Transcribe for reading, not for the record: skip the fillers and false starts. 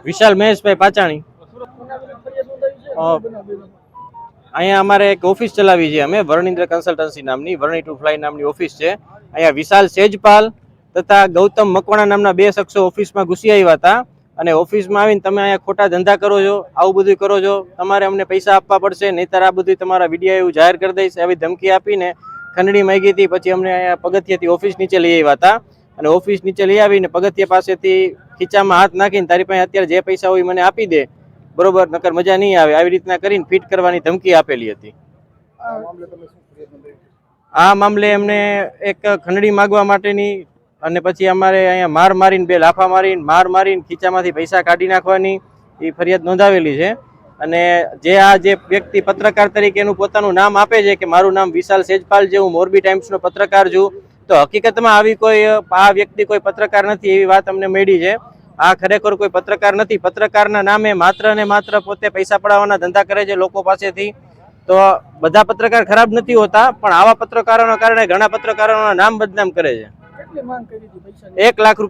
વિશાલ મહેશભાઈ પાચાણી। અહીંયા અમારે એક ઓફિસ ચલાવી છે અમે, વર્ણિન્દ્ર કન્સલ્ટન્સી નામની, વર્ણી ટુ ફ્લાય નામની ઓફિસ છે। અહીંયા વિશાલ સેજપાલ તથા ગૌતમ મકવાણા નામના બે શખ્સો ઓફિસમાં ઘૂસી આવ્યા હતા અને ઓફિસમાં આવીને તમે અહીંયા ખોટા ધંધા કરો છો, આવું બધું કરો છો, તમારે અમને પૈસા આપવા પડશે, નહીંતર આ બધું તમારા વિડીયો એવું જાહેર કરી દઈશ, આવી ધમકી આપીને ખંડણી માંગી હતી। પછી અમને અહીંયા પગથિયાથી ઓફિસ નીચે લઈ આવ્યા હતા અને ઓફિસ નીચે લઈ આવીને પગથિયા પાસેથી ખીચામાં હાથ નાખીને તારી પાસે અત્યારે જે પૈસા હોય મને આપી દે, બરોબર, નકર મજા નહીં આવે, આવી રીતના કરીને ફિટ કરવાની ધમકી આપેલી હતી। આ મામલે એમને એક ખંડણી માગવા માટેની અને પછી અમારે અહીંયા માર મારીને, બે લાફા મારીને ખીચામાંથી પૈસા કાઢી નાખવાની એ ફરિયાદ નોંધાવેલી છે। અને જે વ્યક્તિ પત્રકાર તરીકે એનું પોતાનું નામ આપે છે કે મારું નામ વિશાલ સેજપાલ છે, હું મોરબી ટાઈમ્સનો પત્રકાર છું, તો હકીકતમાં આવી કોઈ આ વ્યક્તિ કોઈ પત્રકાર નથી એવી વાત અમને મળી છે। આ ખરેખર કોઈ પત્રકાર નથી, પત્રકારના નામે માત્ર ને માત્ર પોતે પૈસા પડાવવાના ધંધા કરે છે લોકો પાસેથી। તો બધા પત્રકાર ખરાબ નથી હોતા, પણ આવા પત્રકારોના કારણે ઘણા પત્રકારોના નામ બદનામ કરે છે। ₹1 લાખ